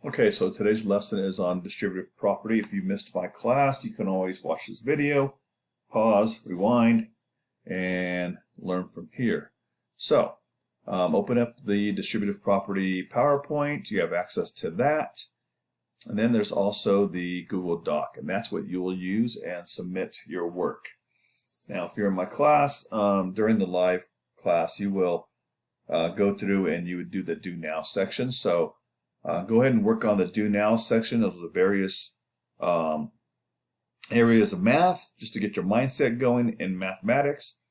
Okay, so today's lesson is on distributive property. If you missed my class, you can always watch this video, pause, rewind, and learn from here. So, open up the distributive property PowerPoint. You have access to that. And then there's also the Google Doc, and that's what you will use and submit your work. Now, if you're in my class, during the live class, you will go through and you would do the Do Now section. So, go ahead and work on the Do Now section. Those are the various areas of math, just to get your mindset going in mathematics.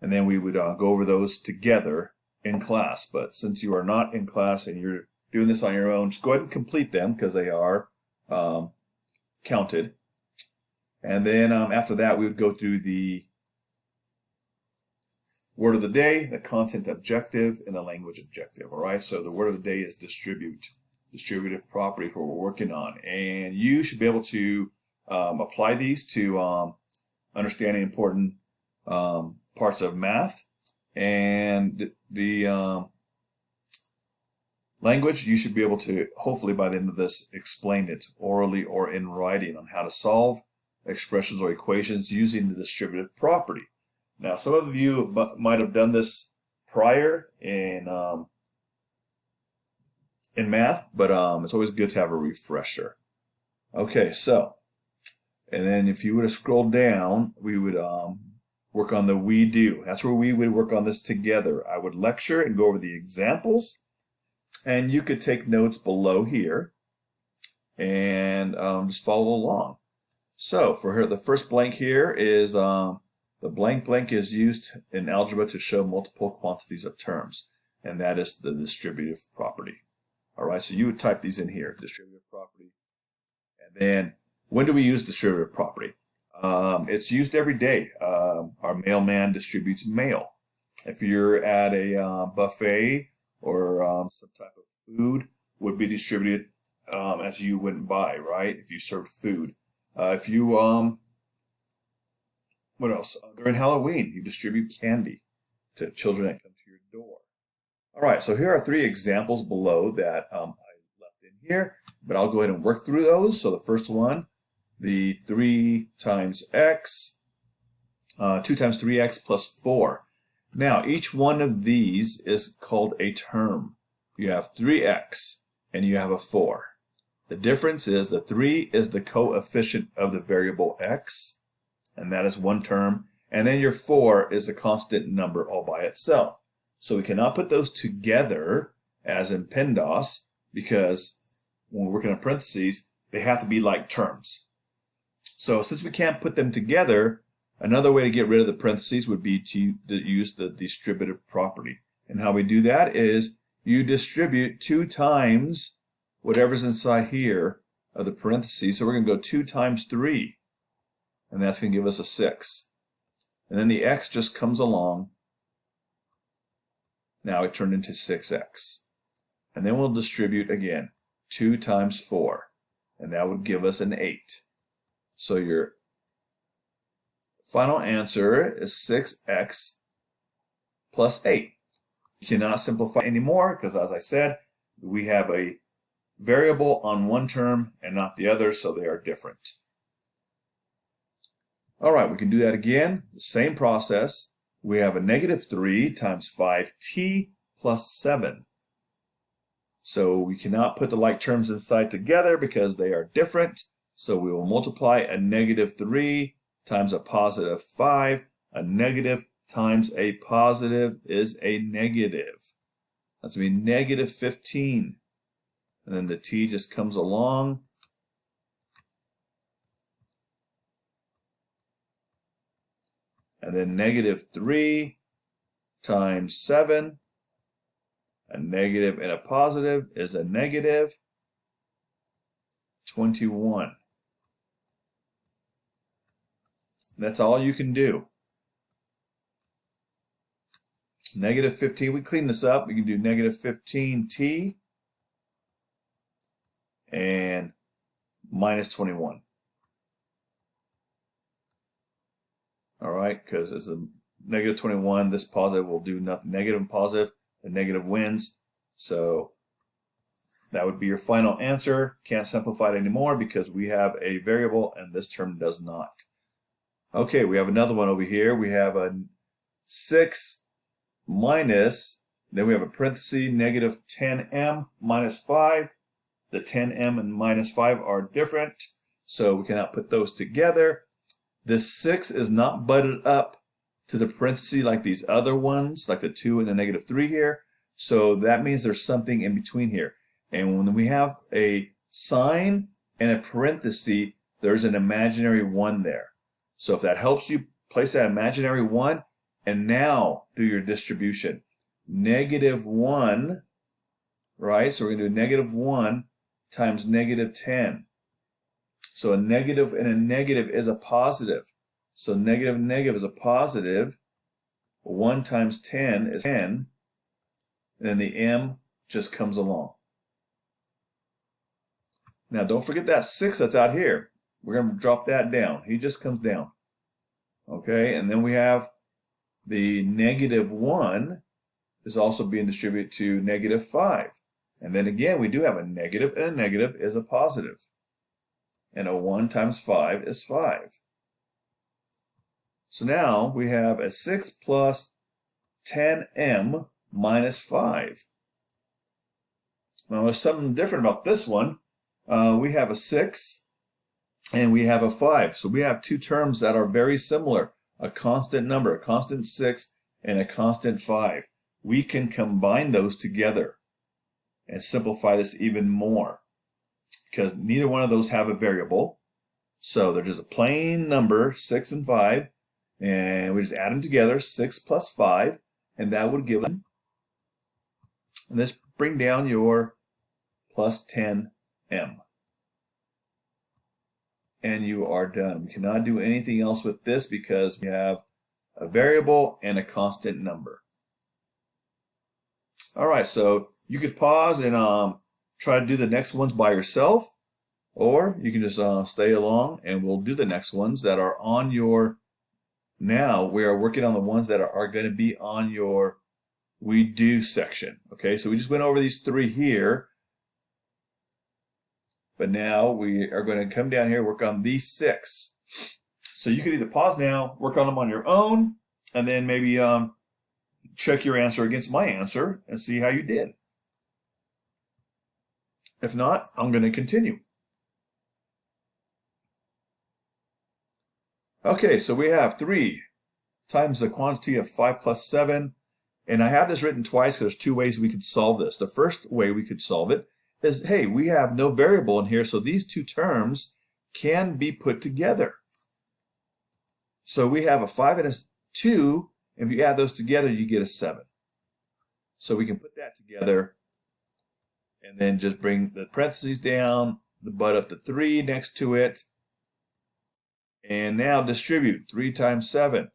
And then we would go over those together in class. But since you are not in class and you're doing this on your own, just go ahead and complete them because they are counted. And then after that, we would go through the word of the day, the content objective, and the language objective. All right, so the word of the day is distributive property, what we're working on. And you should be able to apply these to understanding important parts of math. And the language, you should be able to, hopefully by the end of this, explain it orally or in writing on how to solve expressions or equations using the distributive property. Now, some of you might have done this prior in math, but it's always good to have a refresher. Okay, so, and then if you would have scrolled down, we would work on the we do. That's where we would work on this together. I would lecture and go over the examples, and you could take notes below here and just follow along. So, for here, the first blank here is the blank is used in algebra to show multiple quantities of terms, and that is the distributive property. All right, so you would type these in here, distributive property. And then, when do we use distributive property? It's used every day. Our mailman distributes mail. If you're at a buffet or some type of food would be distributed as you went by, right? If you served food. If you what else? During Halloween, you distribute candy to children that come to your door. All right, so here are 3 examples below that I left in here, but I'll go ahead and work through those. So the first one, the 3 times x, 2 times 3x plus 4. Now, each one of these is called a term. You have 3x and you have a 4. The difference is the 3 is the coefficient of the variable x, and that is one term, and then your 4 is a constant number all by itself. So we cannot put those together as in PEMDAS because when we're working in parentheses, they have to be like terms. So since we can't put them together, another way to get rid of the parentheses would be to use the distributive property. And how we do that is you distribute 2 times whatever's inside here of the parentheses. So we're going to go 2 times 3. And that's going to give us a 6. And then the x just comes along. Now it turned into 6x. And then we'll distribute again 2 times 4. And that would give us an 8. So your final answer is 6x plus 8. You cannot simplify anymore because, as I said, we have a variable on one term and not the other, so they are different. All right, we can do that again. The same process. We have a negative 3 times 5t plus 7. So we cannot put the like terms inside together because they are different. So we will multiply a negative 3 times a positive 5. A negative times a positive is a negative. That's going to be negative 15. And then the t just comes along. And then negative 3 times 7. A negative and a positive is a negative 21. That's all you can do. Negative 15, we clean this up. We can do negative 15t and minus 21. All right, because it's a negative 21, this positive will do nothing. Negative and positive, the negative wins. So That would be your final answer. Can't simplify it anymore because we have a variable and this term does not. Okay, we have another one over here. We have a 6 minus, then we have a parenthesis, negative 10m minus 5. The 10m and minus 5 are different, so we cannot put those together. This 6 is not butted up to the parenthesis like these other ones, like the 2 and the negative 3 here. So that means there's something in between here. And when we have a sign and a parenthesis, there's an imaginary 1 there. So if that helps you, place that imaginary 1 and now do your distribution. Negative 1, right? So we're going to do negative 1 times negative 10. So a negative and a negative is a positive. So negative and negative is a positive. 1 times 10 is 10. And then the m just comes along. Now don't forget that 6 that's out here. We're going to drop that down. He just comes down. Okay, and then we have the negative 1 is also being distributed to negative 5. And then again, we do have a negative, and a negative is a positive. And a 1 times 5 is 5. So now we have a 6 plus 10m minus 5. Now there's something different about this one. We have a 6 and we have a 5. So we have two terms that are very similar. A constant number, a constant 6 and a constant 5. We can combine those together and simplify this even more because neither one of those have a variable. So they're just a plain number, 6 and 5, and we just add them together, 6 plus 5, and that would give them, and this bring down your plus 10m. And you are done. We cannot do anything else with this because we have a variable and a constant number. All right, so you could pause and try to do the next ones by yourself, or you can just stay along and we'll do the next ones that are on your, now we are working on the ones that are going to be on your we do section. Okay, so we just went over these 3 here. But now we are going to come down here, work on these 6. So you can either pause now, work on them on your own, and then maybe check your answer against my answer and see how you did. If not, I'm going to continue. Okay, so we have 3 times the quantity of 5 plus 7. And I have this written twice because there's 2 ways we could solve this. The first way we could solve it is, hey, we have no variable in here, so these 2 terms can be put together. So we have a 5 and a 2, and if you add those together, you get a 7. So we can put that together, and then just bring the parentheses down, the butt up to 3 next to it, and now distribute 3 times 7.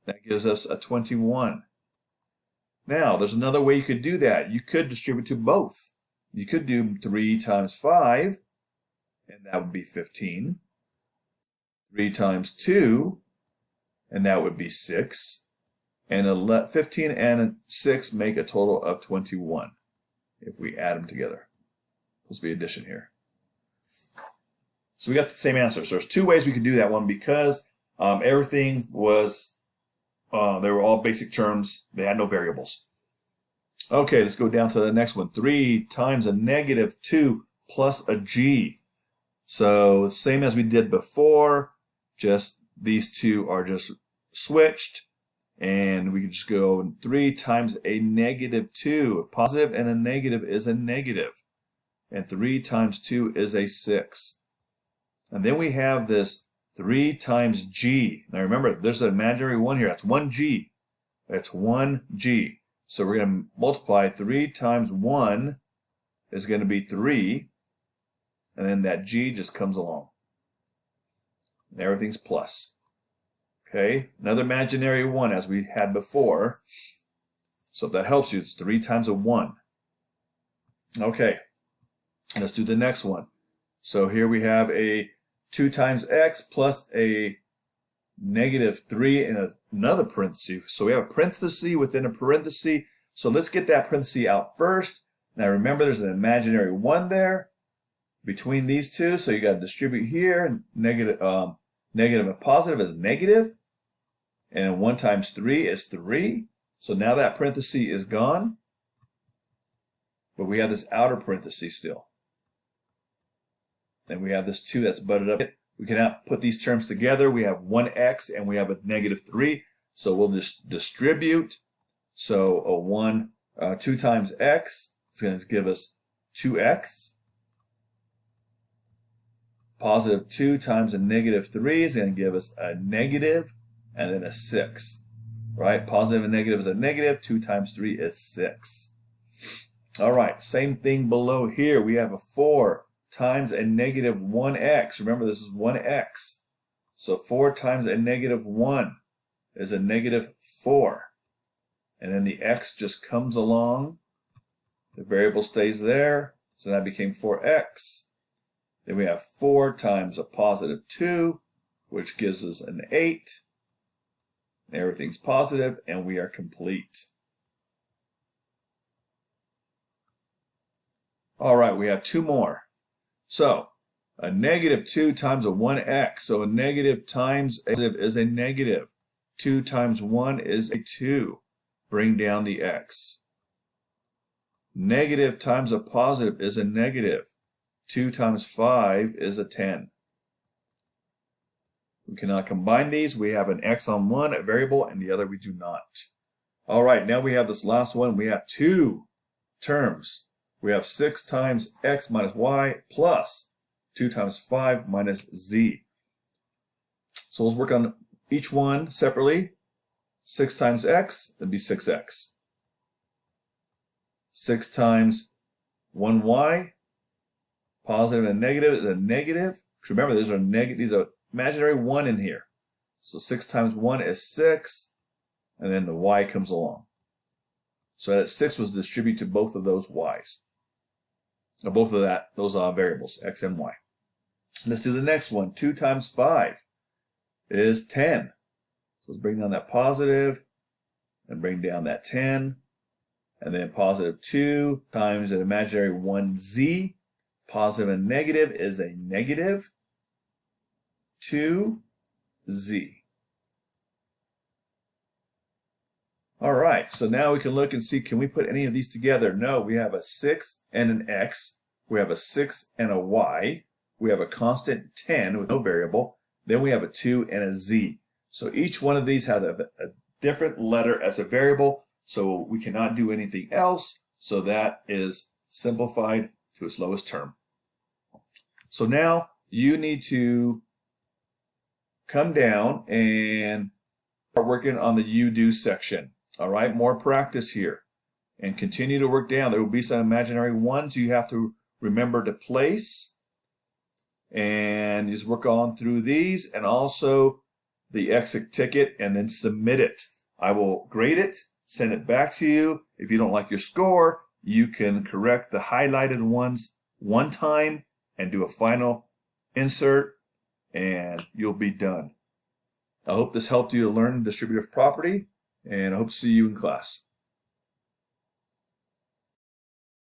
That gives us a 21. Now, there's another way you could do that. You could distribute to both. You could do 3 times 5, and that would be 15. 3 times 2, and that would be 6. And 15 and 6 make a total of 21 if we add them together. Supposed to be addition here. So we got the same answer. So there's 2 ways we could do that one because everything was, they were all basic terms. They had no variables. Okay, let's go down to the next one. 3 times a negative 2 plus a g. So same as we did before, just these 2 are just switched. And we can just go 3 times a negative 2. A positive and a negative is a negative. And 3 times 2 is a 6. And then we have this 3 times g. Now remember, there's an imaginary 1 here. That's 1g. That's 1g. So we're going to multiply 3 times 1 is going to be 3. And then that g just comes along. And everything's plus. Okay, another imaginary 1 as we had before. So if that helps you, it's 3 times a 1. Okay, let's do the next one. So here we have a 2 times x plus a negative 3 in another parenthesis. So we have a parenthesis within a parenthesis. So let's get that parenthesis out first. Now remember, there's an imaginary 1 there between these two, so you got to distribute here. Negative and positive is negative, and 1 times 3 is 3. So now that parenthesis is gone, but we have this outer parenthesis still. Then we have this 2 that's butted up. We can now put these terms together. We have 1x and we have a negative 3. So we'll just distribute. So a 2 times x is going to give us 2x. Positive 2 times a negative 3 is going to give us a negative and then a 6. Right? Positive and negative is a negative. 2 times 3 is 6. All right. Same thing below here. We have a 4 times a negative 1x. Remember, this is 1x. So 4 times a negative 1 is a negative 4. And then the x just comes along. The variable stays there. So that became 4x. Then we have 4 times a positive 2, which gives us an 8. Everything's positive, and we are complete. All right, we have 2 more. So, a negative 2 times a 1x. So a negative times a positive is a negative. 2 times 1 is a 2. Bring down the x. Negative times a positive is a negative. 2 times 5 is a 10. We cannot combine these. We have an x on one, a variable, and the other we do not. All right, now we have this last one. We have 2 terms. We have 6 times x minus y plus 2 times 5 minus z. So let's work on each one separately. 6 times x, that'd be 6x. 6 times 1y, positive and negative is a negative. Remember, these are imaginary 1 in here. So 6 times 1 is 6, and then the y comes along. So that 6 was distributed to both of those y's. Or both of those variables, x and y. Let's do the next one. 2 times 5 is 10. So let's bring down that positive and bring down that 10. And then positive 2 times an imaginary 1z. Positive and negative is a negative 2z. All right, so now we can look and see, can we put any of these together? No, we have a 6 and an x. We have a 6 and a y. We have a constant 10 with no variable. Then we have a 2 and a z. So each one of these has a different letter as a variable, so we cannot do anything else. So that is simplified to its lowest term. So now you need to come down and start working on the you do section. All right, more practice here. And continue to work down. There will be some imaginary ones you have to remember to place. And just work on through these, and also the exit ticket, and then submit it. I will grade it, send it back to you. If you don't like your score, you can correct the highlighted ones one time and do a final insert, and you'll be done. I hope this helped you to learn distributive property, and I hope to see you in class.